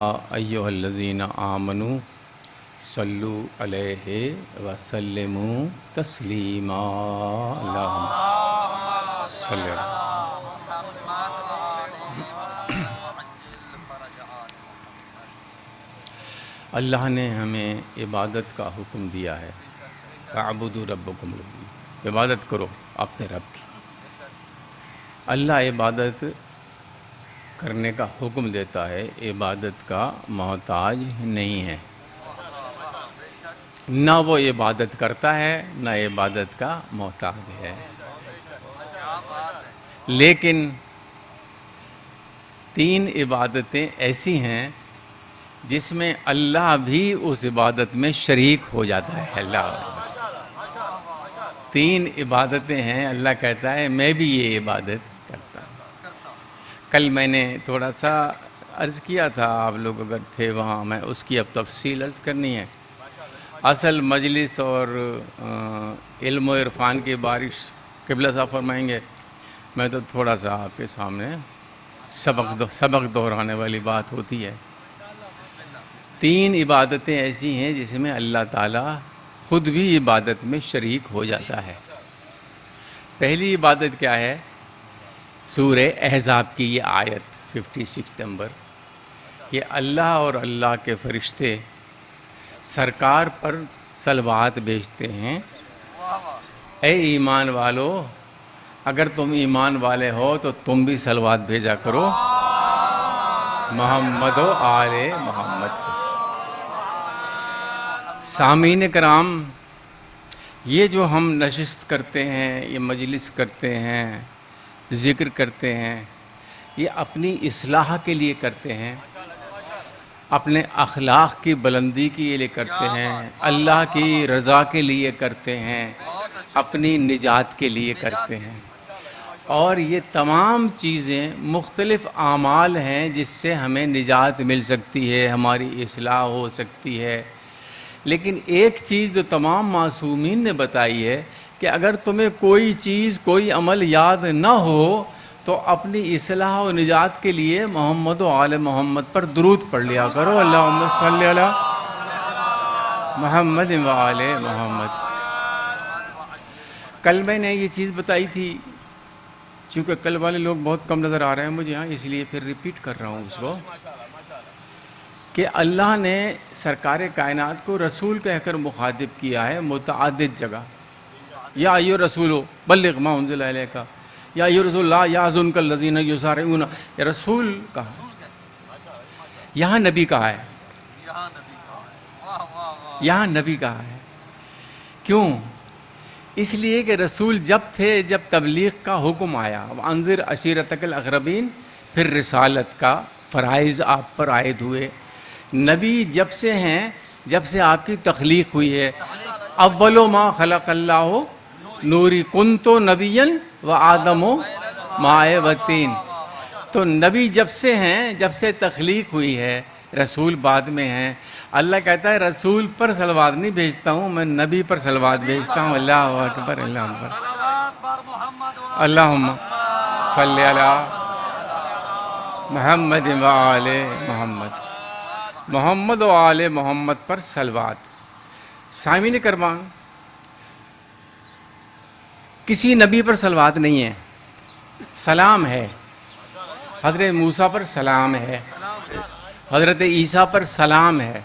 ایھا الذین آمنوا صلو علیہ وسلموا تسلیما اللہم صلی علیہ۔ اللہ نے ہمیں عبادت کا حکم دیا ہے، اعبدوا ربکم الذی، عبادت کرو اپنے رب کی۔ اللہ عبادت کرنے کا حکم دیتا ہے، عبادت کا محتاج نہیں ہے، نہ وہ عبادت کرتا ہے نہ عبادت کا محتاج ہے۔ لیکن تین عبادتیں ایسی ہیں جس میں اللہ بھی اس عبادت میں شریک ہو جاتا ہے۔ اللہ تین عبادتیں ہیں، اللہ کہتا ہے میں بھی یہ عبادت کرتا ہوں۔ کل میں نے تھوڑا سا عرض کیا تھا، آپ لوگ اگر تھے وہاں، میں اس کی اب تفصیل عرض کرنی ہے۔ اصل مجلس اور علم و عرفان کی بارش قبلہ صاحب فرمائیں گے، میں تو تھوڑا سا آپ کے سامنے سبق دہرانے والی بات ہوتی ہے۔ تین عبادتیں ایسی ہیں جس میں اللہ تعالیٰ خود بھی عبادت میں شریک ہو جاتا ہے۔ پہلی عبادت کیا ہے؟ سورہ احزاب کی یہ آیت 56 نمبر، کہ اللہ اور اللہ کے فرشتے سرکار پر صلوات بھیجتے ہیں۔ اے ایمان والو، اگر تم ایمان والے ہو تو تم بھی صلوات بھیجا کرو محمد و آل محمد کو۔ سامعین کرام، یہ جو ہم نشست کرتے ہیں، یہ مجلس کرتے ہیں، ذکر کرتے ہیں، یہ اپنی اصلاح کے لیے کرتے ہیں، اپنے اخلاق کی بلندی کے لیے کرتے ہیں، اللہ کی رضا کے لیے کرتے ہیں، اپنی نجات کے لیے کرتے ہیں۔ اور یہ تمام چیزیں مختلف اعمال ہیں جس سے ہمیں نجات مل سکتی ہے، ہماری اصلاح ہو سکتی ہے۔ لیکن ایک چیز جو تمام معصومین نے بتائی ہے کہ اگر تمہیں کوئی چیز، کوئی عمل یاد نہ ہو تو اپنی اصلاح و نجات کے لیے محمد و آل محمد پر درود پڑھ لیا کرو، اللہم صلی علی محمد و آل محمد۔ کل میں نے یہ چیز بتائی تھی، چونکہ کل والے لوگ بہت کم نظر آ رہے ہیں مجھے یہاں، اس لیے پھر ریپیٹ کر رہا ہوں اس کو، کہ اللہ نے سرکار کائنات کو رسول کہہ کر مخاطب کیا ہے متعدد جگہ۔ یا ایھا الرسول بلغ ما انزل الیک، یا ایھا الرسول لا یحزنک الذین یسارعون، یا رسول کہا، یہاں نبی کہا ہے، یہاں نبی کہا ہے۔ کیوں؟ اس لیے کہ رسول جب تھے، جب تبلیغ کا حکم آیا، انذر عشیرتک الاقربین، پھر رسالت کا فرائض آپ پر عائد ہوئے۔ نبی جب سے ہیں، جب سے آپ کی تخلیق ہوئی ہے۔ اول ما خلق اللہ نوری کنت نبیا و آدم ماء و طین، تو نبی جب سے ہیں، جب سے تخلیق ہوئی ہے، رسول بعد میں ہیں۔ اللہ کہتا ہے رسول پر صلوات نہیں بھیجتا ہوں، میں نبی پر صلوات بھیجتا ہوں۔ اللہ اکبر، اللہ اکبر، اللہم صلی علی محمد و آل محمد، محمد و آل محمد پر صلوات۔ سامعین کرام، کسی نبی پر صلوات نہیں ہے، سلام ہے۔ حضرت موسیٰ پر سلام ہے، حضرت عیسیٰ پر سلام ہے،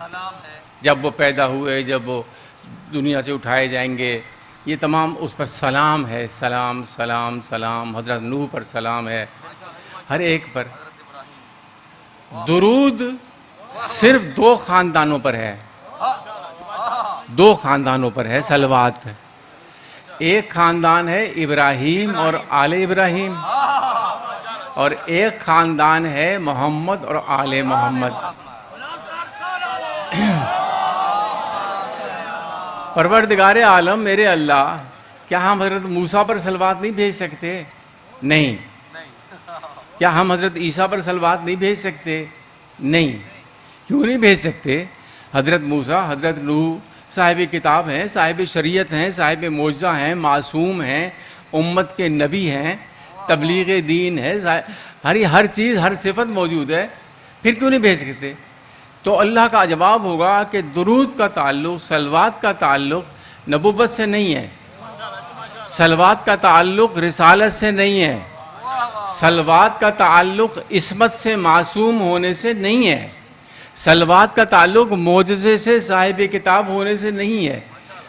جب وہ پیدا ہوئے، جب وہ دنیا سے اٹھائے جائیں گے، یہ تمام اس پر سلام ہے، سلام سلام سلام۔ حضرت نوح پر سلام ہے، ہر ایک پر۔ درود صرف دو خاندانوں پر ہے، دو خاندانوں پر ہے صلوات۔ ایک خاندان ہے ابراہیم اور آل ابراہیم، اور ایک خاندان ہے محمد اور آل محمد۔ پروردگار عالم میرے اللہ، کیا ہم حضرت موسیٰ پر صلوات نہیں بھیج سکتے؟ نہیں۔ کیا ہم حضرت عیسیٰ پر صلوات نہیں بھیج سکتے؟ نہیں۔ کیوں نہیں بھیج سکتے؟ حضرت موسیٰ، حضرت نوح صاحب کتاب ہیں، صاحب شریعت ہیں، صاحب معجزہ ہیں، معصوم ہیں، امت کے نبی ہیں، تبلیغ دین ہے، ہر چیز، ہر صفت موجود ہے، پھر کیوں نہیں بھیج سکتے؟ تو اللہ کا جواب ہوگا کہ درود کا تعلق، صلوات کا تعلق نبوت سے نہیں ہے، صلوات کا تعلق رسالت سے نہیں ہے، صلوات کا تعلق عصمت سے، معصوم ہونے سے نہیں ہے، صلوات کا تعلق معجزے سے، صاحب کتاب ہونے سے نہیں ہے،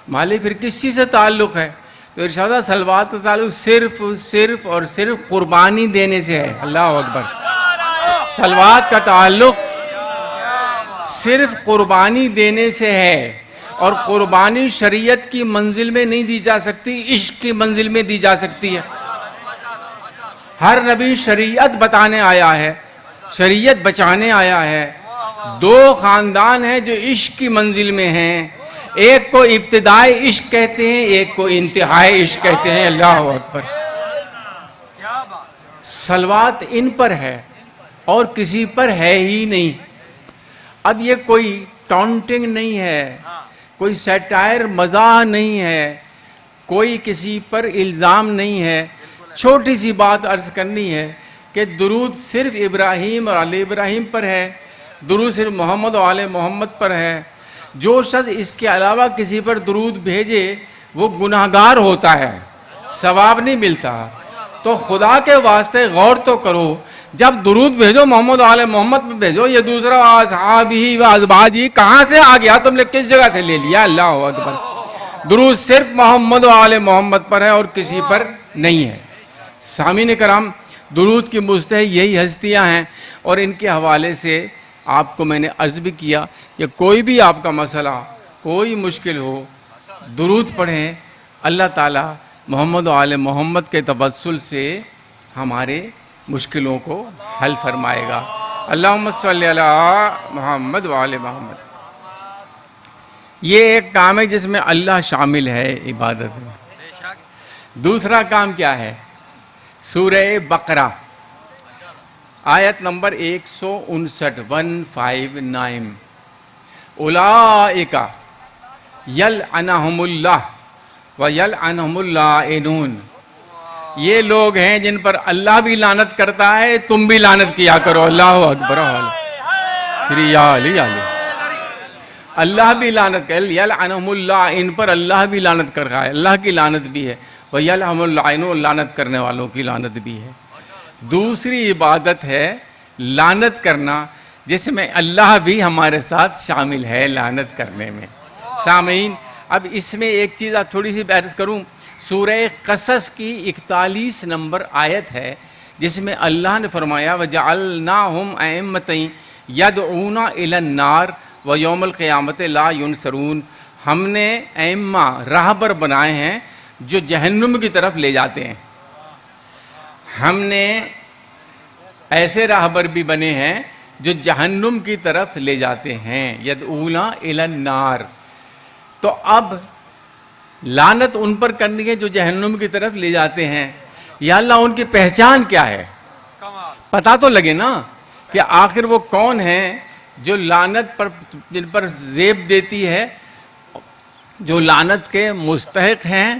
مالک پھر کس چیز سے تعلق ہے؟ تو ارشاد صلوات کا تعلق صرف اور صرف قربانی دینے سے ہے۔ اللہ اکبر۔ صلوات کا تعلق صرف قربانی دینے سے ہے، اور قربانی شریعت کی منزل میں نہیں دی جا سکتی، عشق کی منزل میں دی جا سکتی ہے۔ ہر نبی شریعت بتانے آیا ہے، شریعت بچانے آیا ہے۔ دو خاندان ہیں جو عشق کی منزل میں ہیں، ایک کو ابتدائی عشق کہتے ہیں، ایک کو انتہائی عشق کہتے ہیں۔ اللہ اکبر۔ صلوات ان پر ہے اور کسی پر ہے ہی نہیں۔ اب یہ کوئی ٹانٹنگ نہیں ہے، کوئی سیٹائر مزاح نہیں ہے، کوئی کسی پر الزام نہیں ہے۔ چھوٹی سی بات عرض کرنی ہے کہ درود صرف ابراہیم اور آل ابراہیم پر ہے، درود صرف محمد اور آل محمد پر ہے۔ جو شخص اس کے علاوہ کسی پر درود بھیجے وہ گناہگار ہوتا ہے، ثواب نہیں ملتا۔ تو خدا کے واسطے غور تو کرو، جب درود بھیجو محمد و آل محمد پہ بھیجو، یہ دوسرا اصحابہ و ازواجہ کہاں سے آ گیا؟ تم نے کس جگہ سے لے لیا؟ اللہ اکبر۔ درود صرف محمد و آل محمد پر ہے اور کسی پر نہیں ہے۔ سامعین کرام، درود کی مستحق یہی ہستیاں ہیں، اور ان کے حوالے سے آپ کو میں نے عرض بھی کیا کہ کوئی بھی آپ کا مسئلہ، کوئی مشکل ہو، درود پڑھیں، اللہ تعالیٰ محمد و آل محمد کے توسل سے ہمارے مشکلوں کو حل فرمائے گا۔ اللہم صلی علی محمد و آل محمد۔ یہ ایک کام ہے جس میں اللہ شامل ہے، عبادت میں۔ دوسرا کام کیا ہے؟ سورہ بقرہ آیت نمبر 159 159 اولئک یلعنہم اللہ ویلعنہم اللاعنون۔ یہ لوگ ہیں جن پر اللہ بھی لعنت کرتا ہے، تم بھی لعنت کیا کرو۔ اللہ اکبر۔ پھر یا علی اللہ بھی لعنت کر، یلعنہم اللہ، ان پر اللہ بھی لعنت کر رہا ہے، اللہ کی لعنت بھی ہے، ویلعنہم اللاعنون، لعنت کرنے والوں کی لعنت بھی ہے۔ دوسری عبادت ہے لعنت کرنا، جس میں اللہ بھی ہمارے ساتھ شامل ہے لعنت کرنے میں۔ سامعین، اب اس میں ایک چیز آپ تھوڑی سی بحث کروں۔ سورہ قصص کی 41 نمبر آیت ہے، جس میں اللہ نے فرمایا وَجَعَلْنَاهُمْ أَئِمَّةً يَدْعُونَ إِلَى النَّارِ وَيَوْمَ الْقِيَامَةِ لَا يُنصَرُونَ۔ ہم نے ائمہ راہبر بنائے ہیں جو جہنم کی طرف لے جاتے ہیں۔ ہم نے ایسے راہبر بھی بنے ہیں جو جہنم کی طرف لے جاتے ہیں، یدعون الی النار۔ تو اب لعنت ان پر کرنی ہے جو جہنم کی طرف لے جاتے ہیں۔ یا اللہ، ان کی پہچان کیا ہے؟ پتہ تو لگے نا کہ آخر وہ کون ہیں جو لعنت پر، جن پر زیب دیتی ہے، جو لعنت کے مستحق ہیں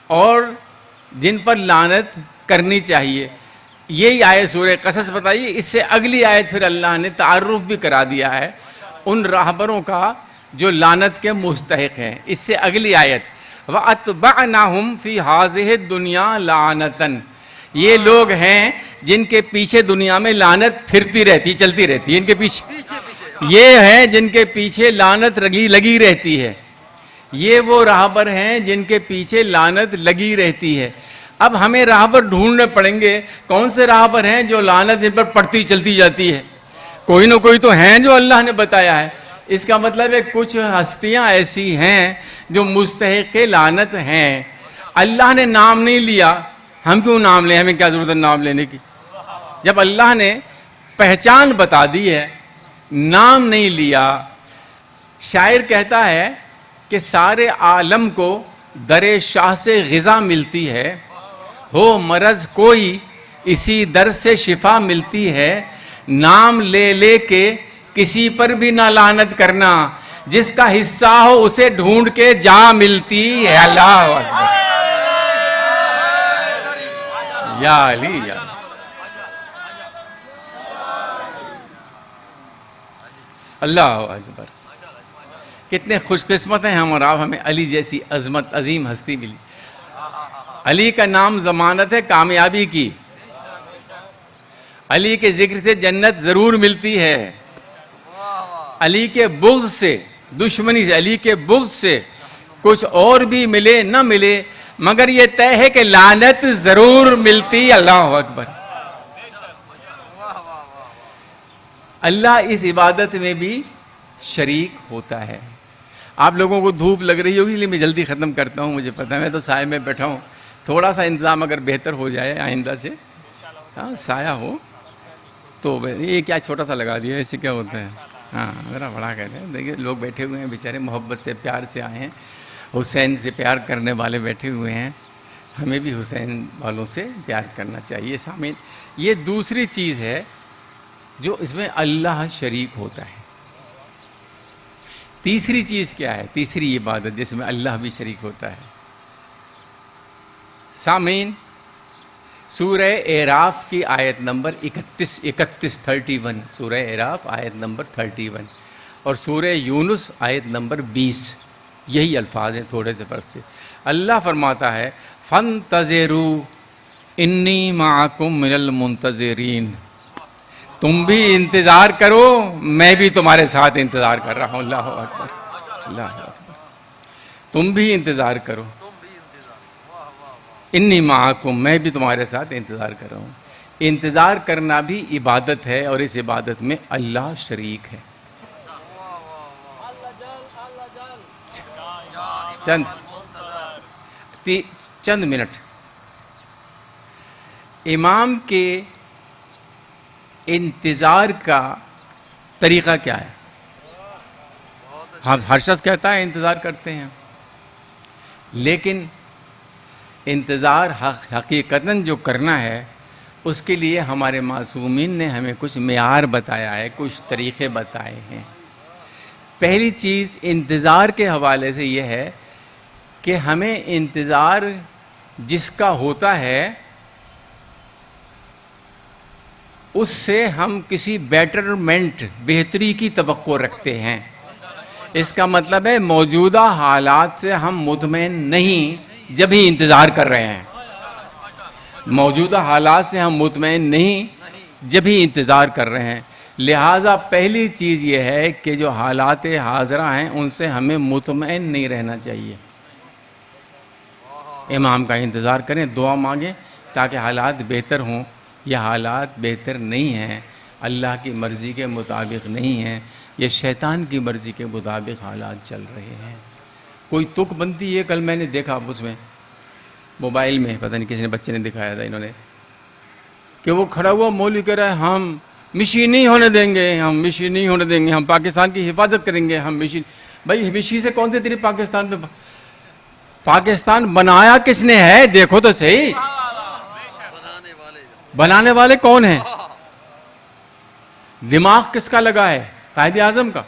اور جن پر لعنت کرنی چاہیے۔ یہی آیت سورہ قصص بتائیے۔ اس سے اگلی آیت پھر اللہ نے تعارف بھی کرا دیا ہے ان راہبروں کا جو لعنت کے مستحق ہیں۔ اس سے اگلی آیت وَأَتْبَعْنَاهُمْ فِي هَذِهِ الدُّنْيَا لَعْنَةً۔ یہ لوگ ہیں جن کے پیچھے دنیا میں لعنت پھرتی رہتی، چلتی رہتی ہے ان کے پیچھے۔ یہ ہیں جن کے پیچھے لعنت لگی رہتی ہے۔ یہ وہ راہبر ہیں جن کے پیچھے لعنت لگی رہتی ہے۔ اب ہمیں راہبر ڈھونڈنے پڑیں گے، کون سے راہبر ہیں جو لعنت ان پر پڑتی چلتی جاتی ہے؟ کوئی نہ کوئی تو ہیں جو اللہ نے بتایا ہے۔ اس کا مطلب ہے کچھ ہستیاں ایسی ہیں جو مستحق لعنت ہیں۔ اللہ نے نام نہیں لیا، ہم کیوں نام لیں؟ ہمیں کیا ضرورت ہے نام لینے کی؟ جب اللہ نے پہچان بتا دی ہے، نام نہیں لیا۔ شاعر کہتا ہے کہ سارے عالم کو در شاہ سے غذا ملتی ہے، ہو مرض کوئی اسی در سے شفا ملتی ہے، نام لے لے کے کسی پر بھی نہ لعنت کرنا، جس کا حصہ ہو اسے ڈھونڈ کے جا ملتی ہے۔ اللہ اکبر۔ یا علی یا اللہ اکبر. کتنے خوش قسمت ہیں ہم اور آپ, ہمیں علی جیسی عظمت عظیم ہستی ملی. علی کا نام ضمانت ہے کامیابی کی. علی کے ذکر سے جنت ضرور ملتی ہے. علی کے بغض سے, دشمنی سے, علی کے بغض سے کچھ اور بھی ملے نہ ملے, مگر یہ طے ہے کہ لعنت ضرور ملتی. اللہ اکبر. اللہ اس عبادت میں بھی شریک ہوتا ہے. آپ لوگوں کو دھوپ لگ رہی ہوگی, اس لیے میں جلدی ختم کرتا ہوں, مجھے پتہ ہے میں تو سائے میں بیٹھا ہوں. تھوڑا سا انتظام اگر بہتر ہو جائے آئندہ سے, ہاں سایہ ہو تو. یہ کیا چھوٹا سا لگا دیا, ایسے کیا ہوتا ہے, ہاں ذرا بڑا کہتے ہیں. دیکھیے لوگ بیٹھے ہوئے ہیں بیچارے, محبت سے پیار سے آئے ہیں, حسین سے پیار کرنے والے بیٹھے ہوئے ہیں. ہمیں بھی حسین والوں سے پیار کرنا چاہیے. سامعین, یہ دوسری چیز ہے جو اس میں اللہ شریک ہوتا ہے. تیسری چیز کیا ہے, تیسری عبادت جس میں اللہ بھی شریک ہوتا ہے. سامعین, سورہ اعراف کی آیت نمبر 31 سورہ اعراف آیت نمبر 31 اور سورہ یونس آیت نمبر 20, یہی الفاظ ہیں تھوڑے سے فرق سے. اللہ فرماتا ہے فانتظروا انی معکم من المنتظرین, تم بھی انتظار کرو میں بھی تمہارے ساتھ انتظار کر رہا ہوں. اللہ اکبر, اللہ اکبر. تم بھی انتظار کرو, انی معکم, میں بھی تمہارے ساتھ انتظار کر رہا ہوں. انتظار کرنا بھی عبادت ہے اور اس عبادت میں اللہ شریک ہے. چند منٹ. امام کے انتظار کا طریقہ کیا ہے؟ ہر شخص کہتا ہے انتظار کرتے ہیں, لیکن انتظار حقیقتاً جو کرنا ہے اس کے لیے ہمارے معصومین نے ہمیں کچھ معیار بتایا ہے, کچھ طریقے بتائے ہیں. پہلی چیز انتظار کے حوالے سے یہ ہے کہ ہمیں انتظار جس کا ہوتا ہے اس سے ہم کسی بیٹرمنٹ, بہتری کی توقع رکھتے ہیں. اس کا مطلب ہے موجودہ حالات سے ہم مطمئن نہیں جب ہی انتظار کر رہے ہیں. موجودہ حالات سے ہم مطمئن نہیں جب ہی انتظار کر رہے ہیں. لہٰذا پہلی چیز یہ ہے کہ جو حالات حاضرہ ہیں ان سے ہمیں مطمئن نہیں رہنا چاہیے. امام کا انتظار کریں, دعا مانگیں تاکہ حالات بہتر ہوں. یہ حالات بہتر نہیں ہیں, اللہ کی مرضی کے مطابق نہیں ہیں, یہ شیطان کی مرضی کے مطابق حالات چل رہے ہیں. کوئی تک بنتی ہے, کل میں نے دیکھا اس میں موبائل میں, پتہ نہیں کسی نے بچے نے دکھایا تھا انہوں نے, کہ وہ کھڑا ہوا مولوی کہہ رہا ہے ہم مشی نہیں ہونے دیں گے, ہم مشی نہیں ہونے دیں گے, ہم پاکستان کی حفاظت کریں گے. ہم مشی, بھائی مشی سے کون سی تیری پاکستان پہ, پاکستان بنایا کس نے ہے دیکھو تو صحیح. بنانے والے کون ہیں؟ دماغ کس کا لگا ہے؟ قائد اعظم کا.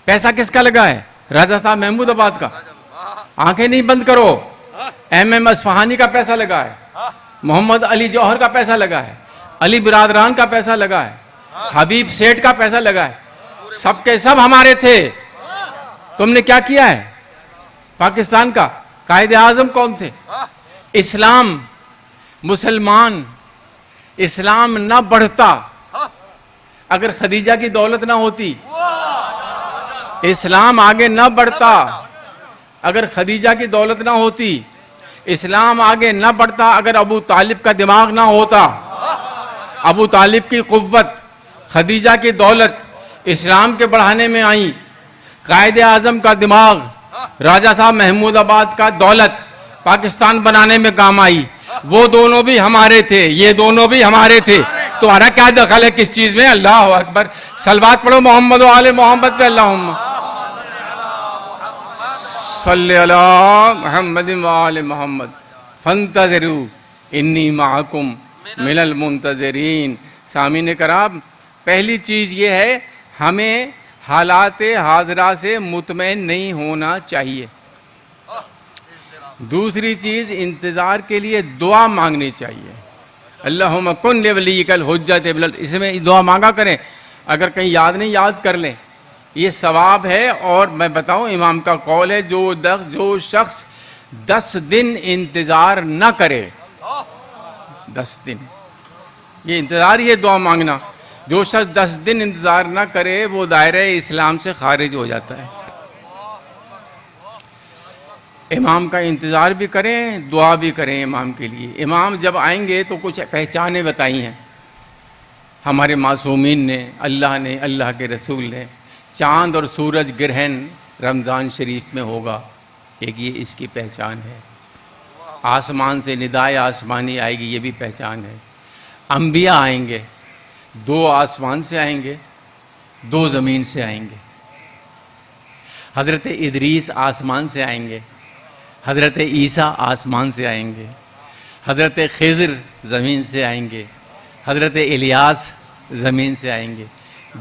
پیسہ کس کا لگا ہے؟ راجہ صاحب محمود آباد کا. آنکھیں نہیں بند کرو, ایم اصفہانی کا پیسہ لگا ہے, محمد علی جوہر کا پیسہ لگا ہے, علی برادران کا پیسہ لگا ہے, حبیب سیٹھ کا پیسہ لگا ہے, سب کے سب ہمارے تھے. تم نے کیا کیا ہے؟ پاکستان کا قائد اعظم کون تھے؟ اسلام, مسلمان. اسلام نہ بڑھتا اگر خدیجہ کی دولت نہ ہوتی, اسلام آگے نہ بڑھتا اگر خدیجہ کی دولت نہ ہوتی, اسلام آگے نہ بڑھتا اگر ابو طالب کا دماغ نہ ہوتا. ابو طالب کی قوت, خدیجہ کی دولت اسلام کے بڑھانے میں آئیں. قائد اعظم کا دماغ, راجہ صاحب محمود آباد کا دولت پاکستان بنانے میں کام آئی. وہ دونوں بھی ہمارے تھے, یہ دونوں بھی ہمارے تھے. تمہارا کیا دخل ہے کس چیز میں؟ اللہ اکبر. صلوات پڑھو محمد و آل محمد پہ. اللہم صلی علی محمد و آل محمد. فانتظروا انی معکم من المنتظرین. سامعین کرام, پہلی چیز یہ ہے ہمیں حالات حاضرہ سے مطمئن نہیں ہونا چاہیے. دوسری چیز انتظار کے لیے دعا مانگنی چاہیے. اللہم کن لولیک الحجۃ. اس میں دعا مانگا کریں, اگر کہیں یاد نہیں یاد کر لیں, یہ ثواب ہے. اور میں بتاؤں امام کا قول ہے جو شخص 10 دن انتظار نہ کرے, 10 دن, یہ انتظار ہی ہے دعا مانگنا, جو شخص 10 دن انتظار نہ کرے وہ دائرہ اسلام سے خارج ہو جاتا ہے. امام کا انتظار بھی کریں, دعا بھی کریں امام کے لیے. امام جب آئیں گے تو کچھ پہچانیں بتائی ہیں ہمارے معصومین نے, اللہ نے, اللہ کے رسول نے. چاند اور سورج گرہن رمضان شریف میں ہوگا, ایک یہ اس کی پہچان ہے. آسمان سے ندائے آسمانی آئے گی, یہ بھی پہچان ہے. انبیاء آئیں گے, 2 آسمان سے آئیں گے, 2 زمین سے آئیں گے. حضرت ادریس آسمان سے آئیں گے, حضرت عیسیٰ آسمان سے آئیں گے, حضرت خضر زمین سے آئیں گے, حضرت الیاس زمین سے آئیں گے.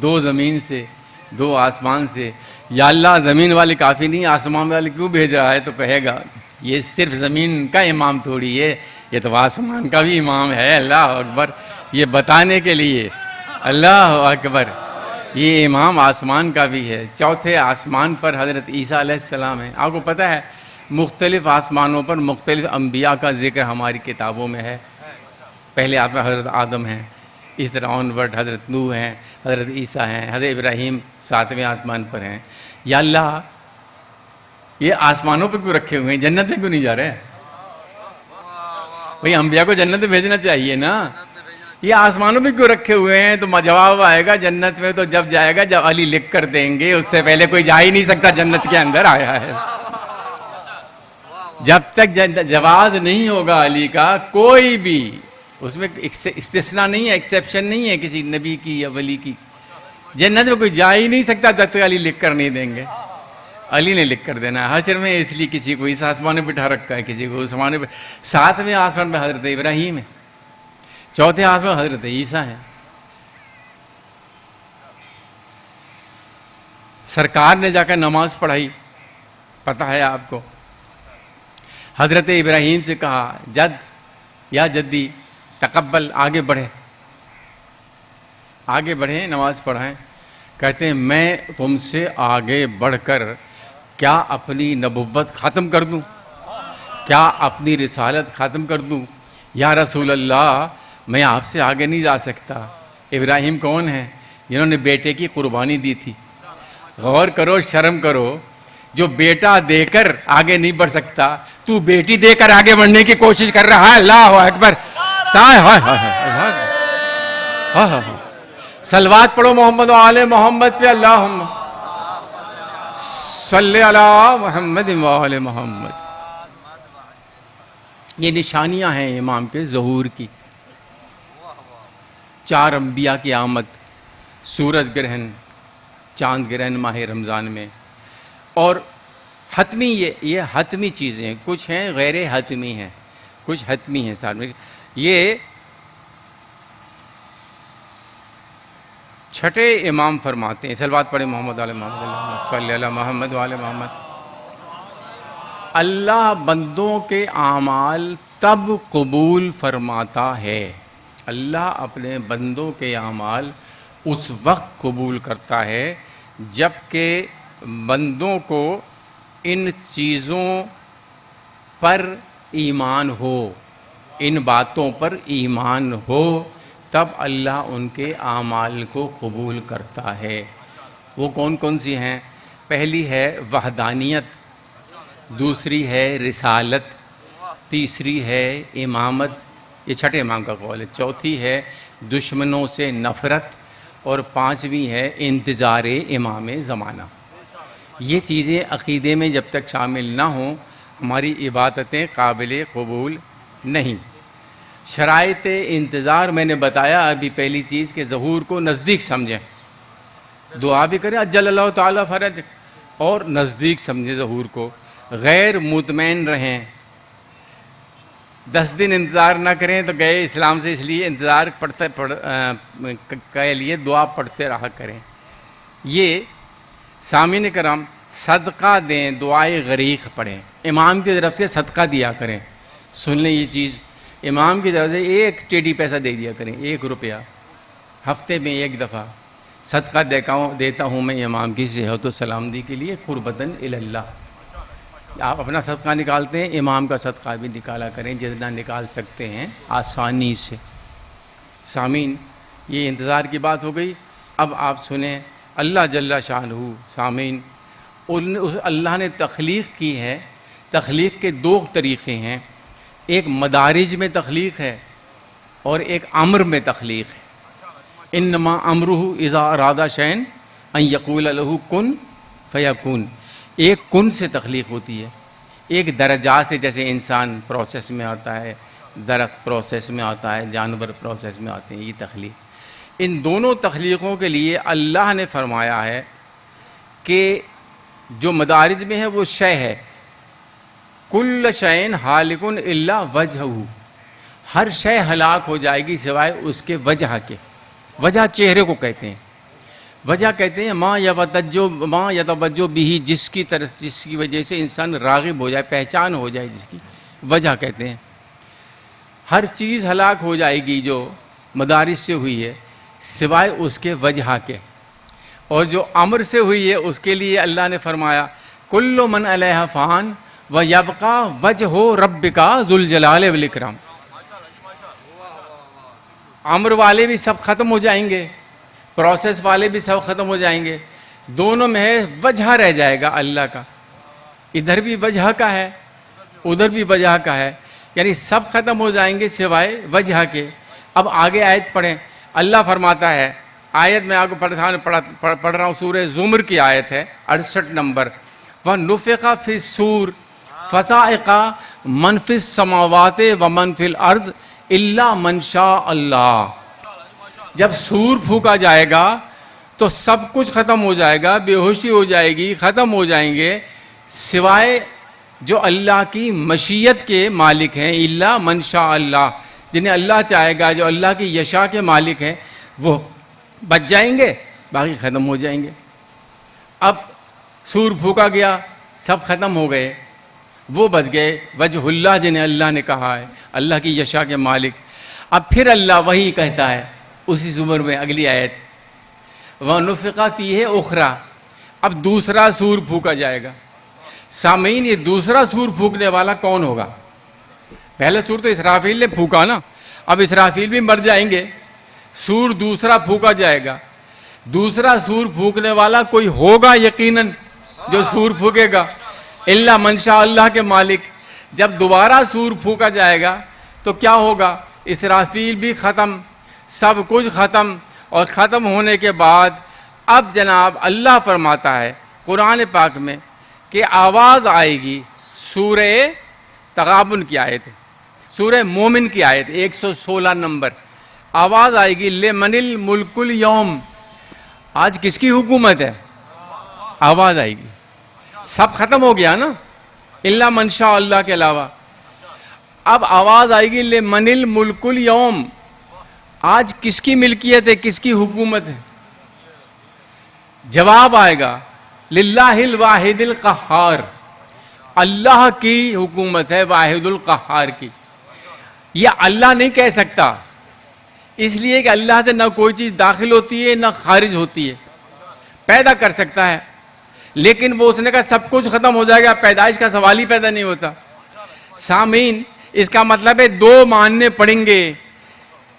2 زمین سے, 2 آسمان سے. یا اللہ زمین والے کافی نہیں, آسمان والے کیوں بھیجا ہے؟ تو کہے گا یہ صرف زمین کا امام تھوڑی ہے, یہ تو آسمان کا بھی امام ہے. اللہ اکبر, یہ بتانے کے لیے. اللہ اکبر, یہ امام آسمان کا بھی ہے. 4تھے آسمان پر حضرت عیسیٰ علیہ السلام ہیں. آپ کو پتہ ہے مختلف آسمانوں پر مختلف انبیاء کا ذکر ہماری کتابوں میں ہے. پہلے آسمان حضرت آدم ہیں, اس طرح آن ورڈ حضرت نوح ہیں, حضرت عیسیٰ ہیں, حضرت ابراہیم 7ویں آسمان پر ہیں. یا اللہ یہ آسمانوں پہ کیوں رکھے ہوئے ہیں, جنت میں کیوں نہیں جا رہے؟ بھئی انبیاء کو جنت میں بھیجنا چاہیے نا. یہ آسمانوں پہ کیوں رکھے ہوئے ہیں؟ تو جواب آئے گا جنت میں تو جب جائے گا جب علی لکھ کر دیں گے, اس سے پہلے کوئی جا ہی نہیں سکتا جنت کے اندر آیا ہے. جب تک جواز نہیں ہوگا علی کا, کوئی بھی اس میں استثناء نہیں ہے, ایکسیپشن نہیں ہے کسی نبی کی یا ولی کی, جنت میں کوئی جا ہی نہیں سکتا جب تک علی لکھ کر نہیں دیں گے. علی نے لکھ کر دینا ہے. حشر میں اس لیے کسی کو اس آسمان میں بٹھا رکھا ہے, کسی کو اس آسمان پہ. 7ویں آسمان پہ حضرت ابراہیم ہے, 4تھے آسمان حضرت عیسیٰ ہیں. سرکار نے جا کر نماز پڑھائی, پتہ ہے آپ کو. حضرت ابراہیم سے کہا جد یا جدی تقبل, آگے بڑھیں نماز پڑھائیں. کہتے ہیں میں تم سے آگے بڑھ کر کیا اپنی نبوت ختم کر دوں, کیا اپنی رسالت ختم کر دوں؟ یا رسول اللہ میں آپ سے آگے نہیں جا سکتا. ابراہیم کون ہیں؟ جنہوں نے بیٹے کی قربانی دی تھی. غور کرو, شرم کرو, جو بیٹا دے کر آگے نہیں بڑھ سکتا, تو بیٹی دے کر آگے بڑھنے کی کوشش کر رہا ہے. اللہ اکبر, صلوات پڑھو محمد و آل محمد پہ. اللہم صلی علی محمد و آل محمد. یہ نشانیاں ہیں امام کے ظہور کی. 4 انبیاء کی آمد, سورج گرہن, چاند گرہن ماہ رمضان میں. اور حتمی, یہ حتمی چیزیں ہیں, کچھ ہیں غیر حتمی ہیں, کچھ حتمی ہیں ساتھ میں. یہ 6 امام فرماتے ہیں, صلوات پڑھیں محمد علیہ محمد, اللہ صلی علی محمد و آل محمد. اللہ بندوں کے اعمال تب قبول فرماتا ہے, اللہ اپنے بندوں کے اعمال اس وقت قبول کرتا ہے جب کہ بندوں کو ان چیزوں پر ایمان ہو, ان باتوں پر ایمان ہو, تب اللہ ان کے اعمال کو قبول کرتا ہے. وہ کون کون سی ہیں؟ پہلی ہے وحدانیت, دوسری ہے رسالت, تیسری ہے امامت, یہ 6 امام کا قول ہے. چوتھی ہے دشمنوں سے نفرت, اور 5ویں ہے انتظار امام زمانہ. یہ چیزیں عقیدے میں جب تک شامل نہ ہوں ہماری عبادتیں قابل قبول نہیں. شرائط انتظار میں نے بتایا ابھی, پہلی چیز کہ ظہور کو نزدیک سمجھیں, دعا بھی کریں اجل اللہ تعالیٰ فرج, اور نزدیک سمجھیں ظہور کو. غیر مطمئن رہیں, 10 دن انتظار نہ کریں تو گئے اسلام سے, اس لیے انتظار کے لیے دعا پڑھتے رہا کریں. یہ سامعین کرام صدقہ دیں, دعائے غریق پڑھیں, امام کی طرف سے صدقہ دیا کریں. سن لیں یہ چیز, امام کی طرف سے 1 ٹیڈی پیسہ دے دیا کریں, 1 روپیہ ہفتے میں 1 دفعہ. صدقہ دیتا ہوں میں امام کی صحت و سلامتی کے لیے قربتاً اللہ. آپ اپنا صدقہ نکالتے ہیں، امام کا صدقہ بھی نکالا کریں جتنا نکال سکتے ہیں آسانی سے. سامعین، یہ انتظار کی بات ہو گئی. اب آپ سنیں اللہ جل شانہ. سامعین، اللہ نے تخلیق کی ہے. تخلیق کے دو طریقے ہیں، ایک مدارج میں تخلیق ہے اور ایک امر میں تخلیق ہے. انما امرہ اذا اراد شیئا ان یقول لہ کن فیکون. ایک کن سے تخلیق ہوتی ہے، ایک درجات سے، جیسے انسان پروسیس میں آتا ہے، درخت پروسیس میں آتا ہے، جانور پروسیس میں آتے ہیں. یہ تخلیق، ان دونوں تخلیقوں کے لیے اللہ نے فرمایا ہے کہ جو مدارج میں ہے وہ شے ہے. کل شیء ہالک الا وجہہ. ہر شے ہلاک ہو جائے گی سوائے اس کے وجہ کے. وجہ چہرے کو کہتے ہیں. وجہ کہتے ہیں ما یتوجہ بھی، جس کی وجہ سے انسان راغب ہو جائے، پہچان ہو جائے، جس کی وجہ کہتے ہیں. ہر چیز ہلاک ہو جائے گی جو مدارج سے ہوئی ہے سوائے اس کے وجہ کے. اور جو امر سے ہوئی ہے اس کے لیے اللہ نے فرمایا کل من علیہا فان ویبقی وجہ ربک ذو الجلال والاکرام. امر والے بھی سب ختم ہو جائیں گے، پروسیس والے بھی سب ختم ہو جائیں گے، دونوں میں ہے وجہ رہ جائے گا اللہ کا. ادھر بھی وجہ کا ہے، ادھر بھی وجہ کا ہے، یعنی سب ختم ہو جائیں گے سوائے وجہ کے. اب آگے آیت پڑھیں. اللہ فرماتا ہے، آیت میں آپ کو پڑھ رہا ہوں، سورہ زمر کی آیت ہے 68 نمبر. وَنُفِخَ فِي الصُّورِ فَصَعِقَ مَنْ فِي السَّمَاوَاتِ وَمَنْ فِي الْأَرْضِ إِلَّا مَنْ شَاءَ اللَّهُ. جب سور پھونکا جائے گا تو سب کچھ ختم ہو جائے گا، بے ہوشی ہو جائے گی، ختم ہو جائیں گے سوائے جو اللہ کی مشیت کے مالک ہیں. الا من شاء اللہ، جنہیں اللہ چاہے گا، جو اللہ کی یشاء کے مالک ہیں وہ بچ جائیں گے، باقی ختم ہو جائیں گے. اب سور پھونکا گیا، سب ختم ہو گئے، وہ بچ گئے. وجہ اللہ، جنہیں اللہ نے کہا ہے، اللہ کی یشاء کے مالک. اب پھر اللہ وہی کہتا ہے اسی زمر میں اگلی آیت وَنُفِخَ فِيهِ أُخْرَى. اب دوسرا سور پھونکا جائے گا. سامعین، یہ دوسرا سور پھونکنے والا کون ہوگا؟ پہلا سور تو اسرافیل نے پھونکا نا، اب اسرافیل بھی مر جائیں گے، سور دوسرا پھونکا جائے گا. دوسرا سور پھونکنے والا کوئی ہوگا یقیناً جو سور پھونکے گا، الا من شاء اللہ کے مالک. جب دوبارہ سور پھونکا جائے گا تو کیا ہوگا؟ اسرافیل بھی ختم، سب کچھ ختم. اور ختم ہونے کے بعد اب جناب اللہ فرماتا ہے قرآن پاک میں کہ آواز آئے گی. سورہ تغابن کی آیت ہے، سورہ مومن کی آیت 116 نمبر. آواز آئے گی لمن الملک اليوم. آج کس کی حکومت ہے؟ آواز آئے گی. سب ختم ہو گیا نا، الا من شاء اللہ کے علاوہ. اب آواز آئے گی لمن الملک اليوم. آج کس کی ملکیت ہے، کس کی حکومت ہے؟ جواب آئے گا للہ الواحد القہار. اللہ کی حکومت ہے، واحد القہار کی. یہ اللہ نہیں کہہ سکتا، اس لیے کہ اللہ سے نہ کوئی چیز داخل ہوتی ہے نہ خارج ہوتی ہے. پیدا کر سکتا ہے لیکن وہ اس نے کہا سب کچھ ختم ہو جائے گا، پیدائش کا سوال ہی پیدا نہیں ہوتا. سامعین، اس کا مطلب ہے دو ماننے پڑیں گے،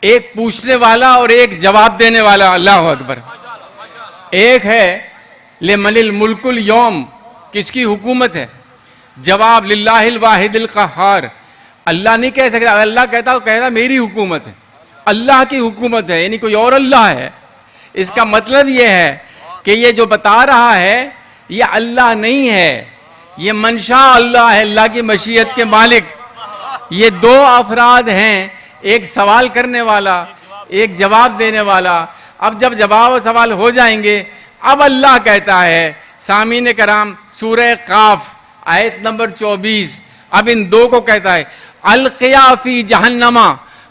ایک پوچھنے والا اور ایک جواب دینے والا. اللہ اکبر. ایک ہے لمن الملک اليوم، کس کی حکومت ہے؟ جواب للہ الواحد القہار. اللہ نہیں کہہ سکتا. اللہ کہتا میری حکومت ہے، اللہ کی حکومت ہے، یعنی کوئی اور اللہ ہے. اس کا مطلب یہ ہے کہ یہ جو بتا رہا ہے یہ اللہ نہیں ہے، یہ منشا اللہ ہے، اللہ کی مشیت کے مالک. یہ دو افراد ہیں، ایک سوال کرنے والا، ایک جواب دینے والا. اب جب جواب و سوال ہو جائیں گے اب اللہ کہتا ہے. سامعین کرام، سورہ قاف آیت نمبر 24. اب ان دو کو کہتا ہے القیا فی جہنم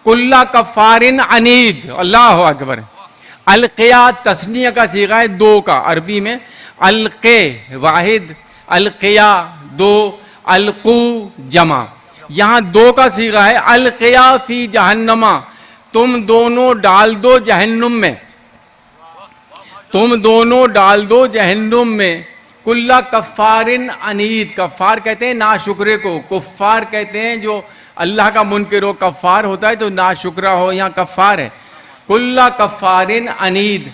کل کفار عنید. اللہ اکبر. القیا تثنیہ کا صیغہ ہے دو کا عربی میں. القے واحد، القیا دو، القو جمع. یہاں دو کا صیغہ ہے. القیا فی جہنم، تم دونوں ڈال دو جہنم میں. تم دونوں ڈال دو جہنم میں کل کفارن عنید. کفار کہتے ہیں ناشکرے کو, کفار کہتے ہیں جو اللہ کا منکر ہو. کفار ہوتا ہے تو ناشکرہ ہو, یہاں کفار ہے. کل کفارن عنید,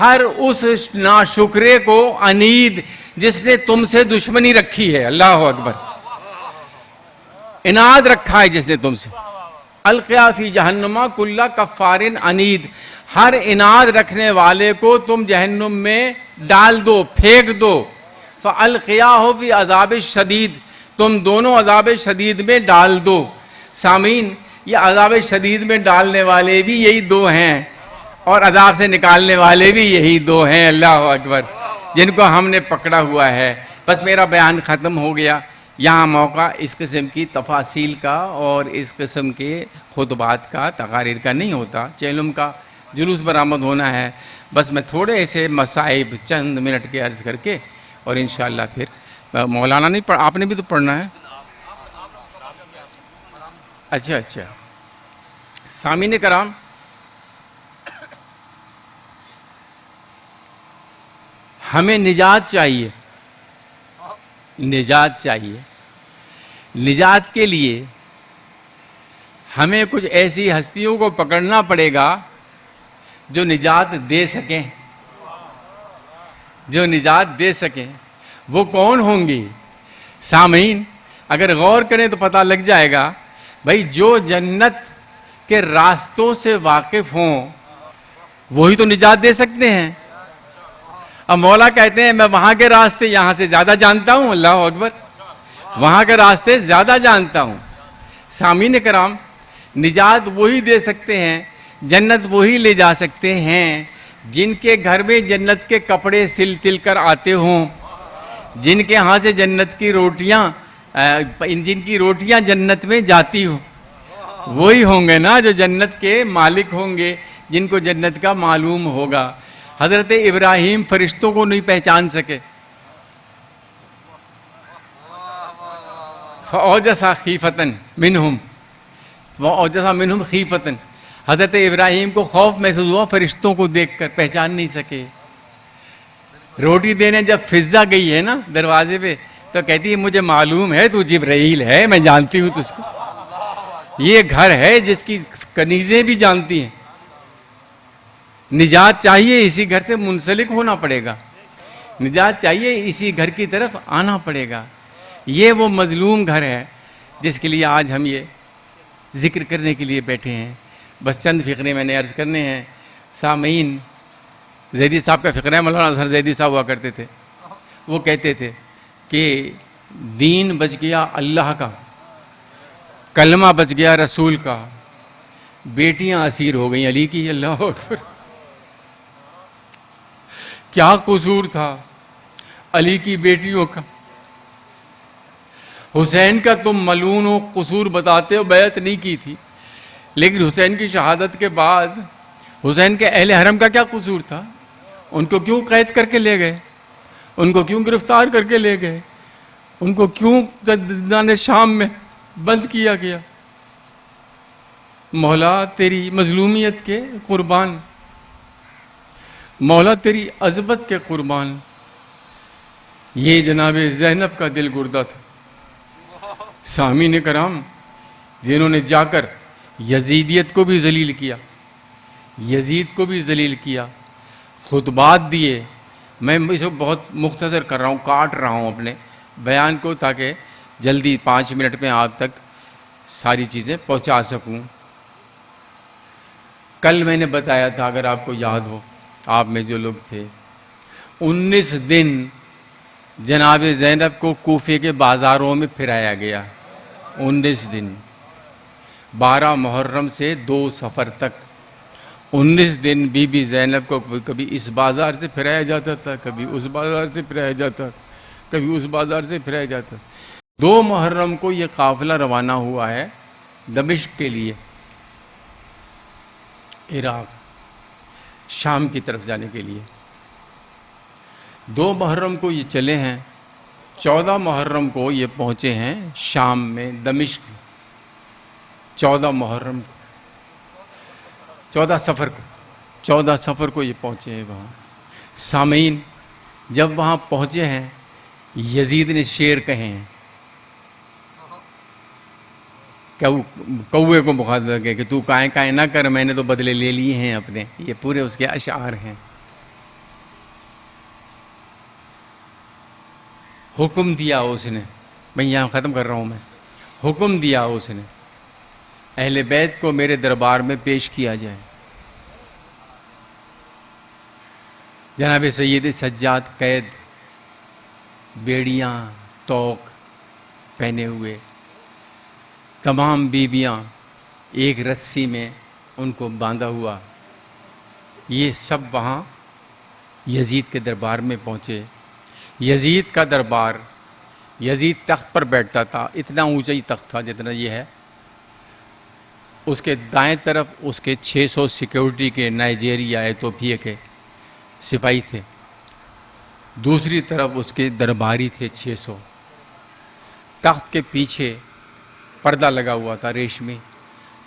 ہر اس ناشکرے کو, عنید جس نے تم سے دشمنی رکھی ہے. اللہ اکبر, عناد رکھا ہے جس نے تم سے. القیا فی جہنم کل کفارن عنید, ہر عناد رکھنے والے کو تم جہنم میں ڈال دو, پھینک دو. فالقیاہ فی عذاب شدید, تم دونوں عذاب شدید میں ڈال دو. سامعین, یہ عذاب شدید میں ڈالنے والے بھی یہی دو ہیں اور عذاب سے نکالنے والے بھی یہی دو ہیں. اللہ اکبر, جن کو ہم نے پکڑا ہوا ہے. بس میرا بیان ختم ہو گیا. یہاں موقع اس قسم کی تفاصیل کا اور اس قسم کے خطبات کا, تقاریر کا نہیں ہوتا. چہلم کا جلوس برآمد ہونا ہے. بس میں تھوڑے سے مصائب چند منٹ کے عرض کر کے اور انشاءاللہ پھر مولانا نہیں پڑھ, آپ نے بھی تو پڑھنا ہے. اچھا, سامعین کرام, ہمیں نجات چاہیے. نجات چاہیے. نجات کے لیے ہمیں کچھ ایسی ہستیوں کو پکڑنا پڑے گا جو نجات دے سکیں. جو نجات دے سکیں وہ کون ہوں گی؟ سامعین, اگر غور کریں تو پتہ لگ جائے گا بھائی, جو جنت کے راستوں سے واقف ہوں وہی تو نجات دے سکتے ہیں. اب مولا کہتے ہیں میں وہاں کے راستے یہاں سے زیادہ جانتا ہوں. اللہ اکبر, وہاں کے راستے زیادہ جانتا ہوں. سامعین کرام, نجات وہی دے سکتے ہیں, جنت وہی لے جا سکتے ہیں جن کے گھر میں جنت کے کپڑے سل کر آتے ہوں, جن کے ہاں سے جنت کی روٹیاں, جن کی روٹیاں جنت میں جاتی ہوں. وہی ہوں گے نا جو جنت کے مالک ہوں گے, جن کو جنت کا معلوم ہوگا. حضرت ابراہیم فرشتوں کو نہیں پہچان سکے. فَأَوْجَسَ خِیفَةً مِنْهُمْ وَأَوْجَسَ مِنْهُمْ خِیفَةً, حضرت ابراہیم کو خوف محسوس ہوا, فرشتوں کو دیکھ کر پہچان نہیں سکے. روٹی دینے جب فضا گئی ہے نا دروازے پہ تو کہتی ہے مجھے معلوم ہے تو جبرائیل ہے, میں جانتی ہوں تجھ کو. یہ گھر ہے جس کی کنیزیں بھی جانتی ہیں. نجات چاہیے اسی گھر سے منسلک ہونا پڑے گا. نجات چاہیے اسی گھر کی طرف آنا پڑے گا. یہ وہ مظلوم گھر ہے جس کے لیے آج ہم یہ ذکر کرنے کے لیے بیٹھے ہیں. بس چند فقرے میں نے عرض کرنے ہیں. سامعین, زیدی صاحب کا فقرہ ہے, مولانا اظہر زیدی صاحب ہوا کرتے تھے. وہ کہتے تھے کہ دین بچ گیا اللہ کا, کلمہ بچ گیا رسول کا, بیٹیاں اسیر ہو گئیں علی کی. اللہ اکبر, کیا قصور تھا علی کی بیٹیوں کا؟ حسین کا تم ملعون و قصور بتاتے ہو, بیعت نہیں کی تھی, لیکن حسین کی شہادت کے بعد حسین کے اہل حرم کا کیا قصور تھا؟ ان کو کیوں قید کر کے لے گئے؟ ان کو کیوں گرفتار کر کے لے گئے؟ ان کو کیوں زندان شام میں بند کیا گیا؟ مولا تیری مظلومیت کے قربان, مولا تیری عظمت کے قربان. یہ جناب زینب کا دل گردہ تھا. سامعین کرام, جنہوں نے جا کر یزیدیت کو بھی ذلیل کیا, یزید کو بھی ذلیل کیا, خطبات دیے. میں اسے بہت مختصر کر رہا ہوں, کاٹ رہا ہوں اپنے بیان کو تاکہ جلدی 5 منٹ میں آپ تک ساری چیزیں پہنچا سکوں. کل میں نے بتایا تھا, اگر آپ کو یاد ہو, آپ میں جو لوگ تھے, 19 دن جناب زینب کو کوفے کے بازاروں میں پھرایا گیا. 19 دن, 12 محرم سے 2 صفر تک 19 دن بی بی زینب کو کبھی اس بازار سے پھرایا جاتا تھا, کبھی اس بازار سے پھرایا جاتا, کبھی اس بازار سے پھرایا جاتا. 2 محرم کو یہ قافلہ روانہ ہوا ہے دمشق کے لیے, عراق شام کی طرف جانے کے لیے. 2 محرم کو یہ چلے ہیں, 14 محرم کو یہ پہنچے ہیں شام میں دمشق. 14 محرم کو, 14 صفر کو یہ پہنچے ہیں وہاں. سامعین، جب وہاں پہنچے ہیں یزید نے شعر کہے ہیں، کوے کو مخاطب کیا کہ تو کائیں کائیں نہ کر، میں نے تو بدلے لے لیے ہیں اپنے. یہ پورے اس کے اشعار ہیں. حکم دیا اس نے، میں یہاں ختم کر رہا ہوں، میں حکم دیا اس نے اہل بیت کو میرے دربار میں پیش کیا جائے. جناب سید سجاد قید، بیڑیاں توق پہنے ہوئے، تمام بیویاں ایک رسی میں ان کو باندھا ہوا، یہ سب وہاں یزید کے دربار میں پہنچے. یزید کا دربار، یزید تخت پر بیٹھتا تھا، اتنا اونچا ہی تخت تھا جتنا یہ ہے. اس کے دائیں طرف اس کے 600 سیکیورٹی کے نائجیریا ایتھوپیا کے سپاہی تھے، دوسری طرف اس کے درباری تھے 600. تخت کے پیچھے پردہ لگا ہوا تھا ریشمی،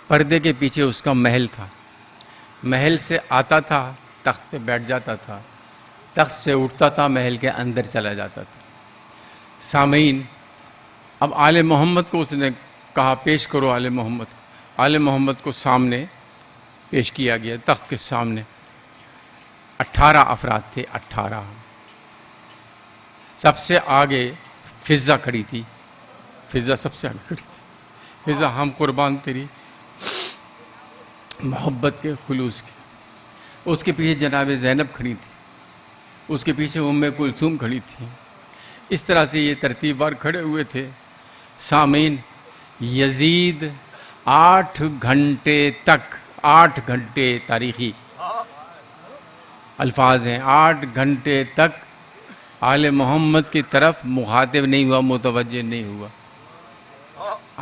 پردے کے پیچھے اس کا محل تھا. محل سے آتا تھا، تخت پہ بیٹھ جاتا تھا، تخت سے اٹھتا تھا، محل کے اندر چلا جاتا تھا. سامعین، اب آل محمد کو اس نے کہا پیش کرو آل محمد. آل محمد کو سامنے پیش کیا گیا، تخت کے سامنے. 18 افراد تھے، 18. سب سے آگے فضہ کھڑی تھی، فضہ سب سے آگے کھڑی تھی. فضہ ہم قربان تیری محبت کے خلوص کی. اس کے پیچھے جناب زینب کھڑی تھی، اس کے پیچھے ام کلثوم کھڑی تھی. اس طرح سے یہ ترتیب وار کھڑے ہوئے تھے. سامعین، یزید 8 گھنٹے تک، 8 گھنٹے تاریخی الفاظ ہیں، 8 گھنٹے تک آل محمد کی طرف مخاطب نہیں ہوا، متوجہ نہیں ہوا.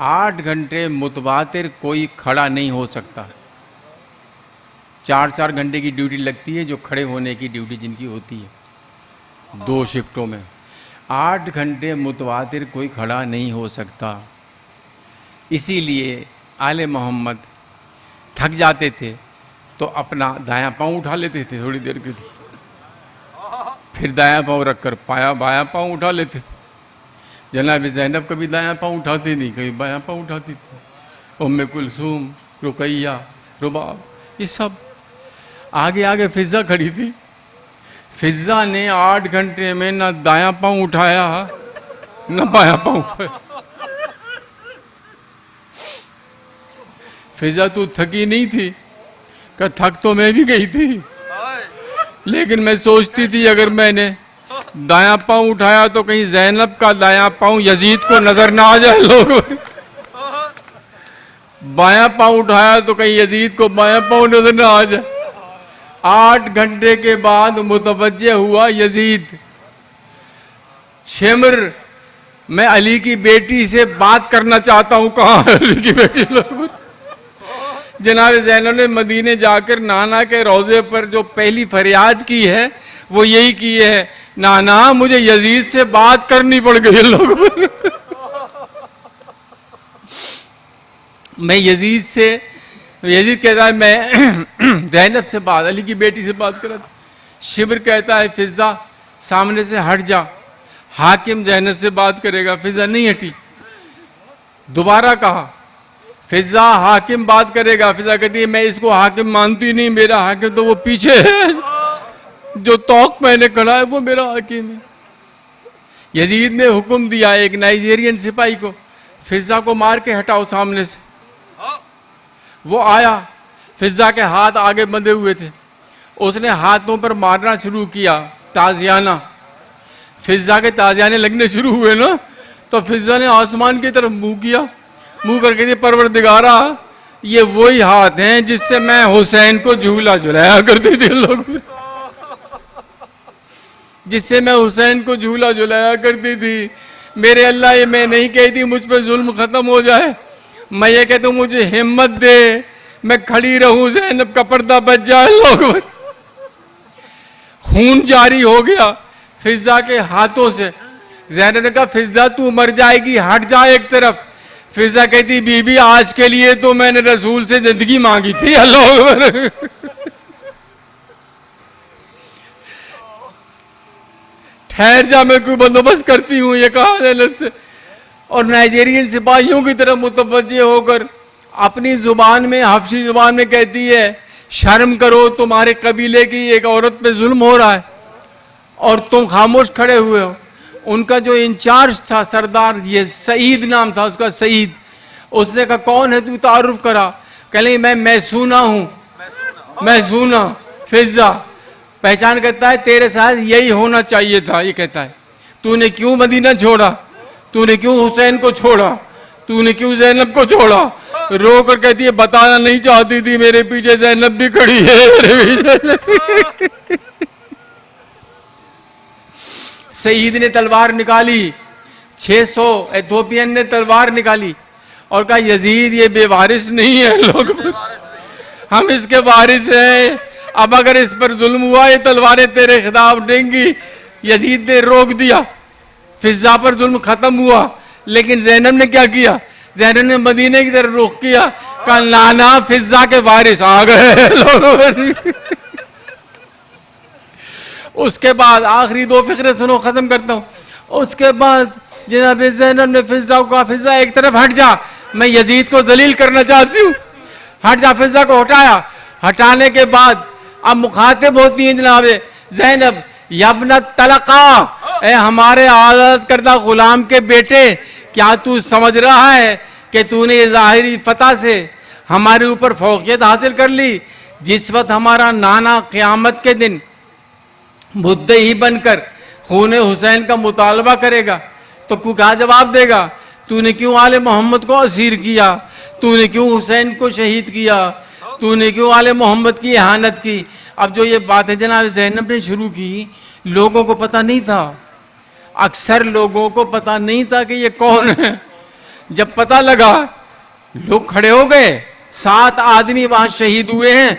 8 گھنٹے متواتر کوئی کھڑا نہیں ہو سکتا. 4 گھنٹے کی ڈیوٹی لگتی ہے، جو کھڑے ہونے کی ڈیوٹی جن کی ہوتی ہے 2 شفٹوں میں. 8 گھنٹے متواتر کوئی کھڑا نہیں ہو سکتا. اسی لیے آل محمد تھک جاتے تھے تو اپنا دایاں پاؤں اٹھا لیتے تھے تھوڑی دیر کے لیے، پھر دایاں پاؤں رکھ کر بایاں پاؤں اٹھا لیتے تھے. جناب زینب کبھی دایاں پاؤں اٹھاتی نہیں، کبھی بایاں پاؤں اٹھاتی تھی. ام کلثوم، رقیہ، رباب، یہ سب. آگے آگے فضہ کھڑی تھی. فضہ نے 8 گھنٹے میں نہ دایاں پاؤں اٹھایا نہ بایاں پاؤں اٹھایا. فضہ تو تھکی نہیں تھی، کہ تھک تو میں بھی گئی تھی، لیکن میں سوچتی تھی اگر میں نے دایاں پاؤں اٹھایا تو کہیں زینب کا دایاں پاؤں یزید کو نظر نہ آ جائے. لوگ بایاں پاؤں اٹھایا تو کہیں یزید کو بایاں پاؤں نظر نہ آ جائے. 8 گھنٹے کے بعد متوجہ ہوا یزید. شمر، میں علی کی بیٹی سے بات کرنا چاہتا ہوں. کہاں علی کی بیٹی؟ لوگ جناب زینب نے مدینے جا کر نانا کے روضے پر جو پہلی فریاد کی ہے وہ یہی کی ہے، نانا مجھے یزید سے بات کرنی پڑ گئی. لوگ میں یزید کہتا ہے میں زینب سے بات، علی کی بیٹی سے بات کر رہا تھا. شبر کہتا ہے فضہ سامنے سے ہٹ جا، حاکم زینب سے بات کرے گا. فضہ نہیں ہٹی. دوبارہ کہا فضہ حاکم بات کرے گا. فضہ کہتی ہے میں اس کو حاکم مانتی نہیں، میرا حاکم تو وہ پیچھے ہے، جو توق میں نے کھڑا ہے وہ میرا حاکم ہے. یزید نے حکم دیا ایک نائجیرین سپاہی کو، فضہ کو مار کے ہٹاؤ سامنے سے. وہ آیا، فضہ کے ہاتھ آگے بندھے ہوئے تھے، اس نے ہاتھوں پر مارنا شروع کیا تازیانہ. فضہ کے تازیانے لگنے شروع ہوئے نا، تو فضہ نے آسمان کی طرف منہ کیا، منہ کر کے پروردگارا یہ وہی ہاتھ ہیں جس سے میں حسین کو جھولا جھلایا کرتی تھی. لوگ جس سے میں حسین کو جھولا جھلایا کرتی تھی. میرے اللہ یہ میں نہیں کہتی مجھ پہ ظلم ختم ہو جائے، میں یہ کہتا ہوں مجھے ہمت دے، میں کھڑی رہوں، زینب کا پردہ بچ جائے. لوگ خون جاری ہو گیا فضہ کے ہاتھوں سے. زینب نے کہا فضہ تو مر جائے گی، ہٹ جائے ایک طرف. فضہ کہتی بی بی آج کے لیے تو میں نے رسول سے زندگی مانگی تھی. اللہ ٹھہر جا میں کوئی بندوبست کرتی ہوں، یہ کہا زینب سے. اور نائجیرین سپاہیوں کی طرف متوجہ ہو کر اپنی زبان میں، حبشی زبان میں کہتی ہے شرم کرو، تمہارے قبیلے کی ایک عورت پہ ظلم ہو رہا ہے اور تم خاموش کھڑے ہوئے ہو. ان کا جو انچارج تھا سردار، یہ سعید نام تھا اس کا، سعید، اس نے کہا کون ہے تو، تعارف کرا. کہ لیں میں میسونہ ہوں، میسونہ فضہ. پہچان کرتا ہے تیرے ساتھ یہی ہونا چاہیے تھا. یہ کہتا ہے تو نے کیوں مدینہ چھوڑا، تو نے کیوں حسین کو چھوڑا، تو نے کیوں زینب کو چھوڑا. رو کر کہتی ہے بتانا نہیں چاہتی تھی، میرے پیچھے زینب بھی کھڑی ہے، میرے پیچھے. سعید نے تلوار نکالی، 600 ایتھوپین نے تلوار نکالی اور کہا یزید یہ بے وارث نہیں ہے، لوگ ہم اس کے وارث ہیں، اب اگر اس پر ظلم ہوا یہ تلواریں تیرے خلاف اٹھیں گی. یزید نے روک دیا، فضہ پر ظلم ختم ہوا. لیکن زینب نے کیا کیا، زینب نے مدینے کی طرف رخ کیا، کہا نانا فضہ کے وارث آ گئے لوگ. اس کے بعد آخری 2 فقرے سنو، ختم کرتا ہوں. اس کے بعد جناب زینب نے فضہ کو کہا فضہ ایک طرف ہٹ جا، میں یزید کو ذلیل کرنا چاہتی ہوں. ہٹ جا. فضہ کو ہٹایا. ہٹانے کے بعد اب مخاطب ہوتی ہیں جناب زینب، یبنت طلقہ، اے ہمارے آزاد کردہ غلام کے بیٹے، کیا تو سمجھ رہا ہے کہ تو نے یہ ظاہری فتح سے ہمارے اوپر فوقیت حاصل کر لی؟ جس وقت ہمارا نانا قیامت کے دن مدعی ہی بن کر خون حسین کا مطالبہ کرے گا تو کیا جواب دے گا؟ تو نے کیوں آل محمد کو اسیر کیا، تو نے کیوں حسین کو شہید کیا، تو نے کیوں آل محمد کی اہانت کی. اب جو یہ باتیں جناب زینب نے شروع کی، لوگوں کو پتہ نہیں تھا، اکثر لوگوں کو پتہ نہیں تھا کہ یہ کون ہے. جب پتہ لگا لوگ کھڑے ہو گئے. 7 آدمی وہاں شہید ہوئے ہیں.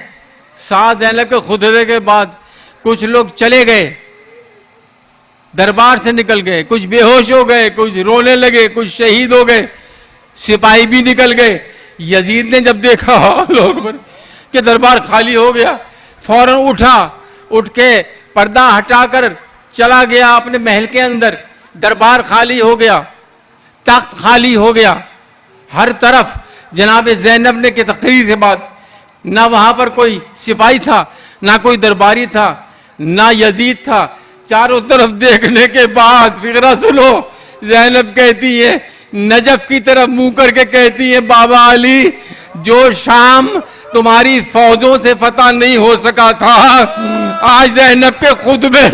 7 زینب کے خطبے کے بعد کچھ لوگ چلے گئے، دربار سے نکل گئے، کچھ بے ہوش ہو گئے، کچھ رونے لگے، کچھ شہید ہو گئے، سپاہی بھی نکل گئے. یزید نے جب دیکھا لوگ کہ دربار خالی ہو گیا، فوراً اٹھ کے پردہ ہٹا کر چلا گیا اپنے محل کے اندر. دربار خالی ہو گیا، تخت خالی ہو گیا. ہر طرف جناب زینب نے کی تقریر کے بعد نہ وہاں پر کوئی سپاہی تھا، نہ کوئی درباری تھا، نہ یزید تھا. چاروں طرف دیکھنے کے بعد فقرہ سنو، زینب کہتی ہے نجف کی طرف منہ کر کے کہتی ہے بابا علی، جو شام تمہاری فوجوں سے فتح نہیں ہو سکا تھا، آج زینب کے خطبے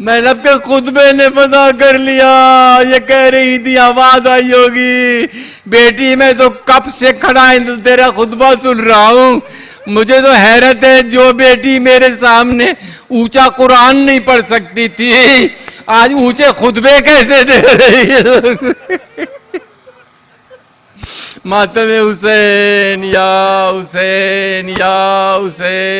زینب کے خطبے نے فتح کر لیا. یہ کہہ رہی تھی، آواز آئی ہوگی، بیٹی میں تو کب سے کھڑا تیرا خطبہ سن رہا ہوں. مجھے تو حیرت ہے، جو بیٹی میرے سامنے اونچا قرآن نہیں پڑھ سکتی تھی، آج اونچے خطبے کیسے دے رہی ہے. ماتم حسین یا حسین یا حسین.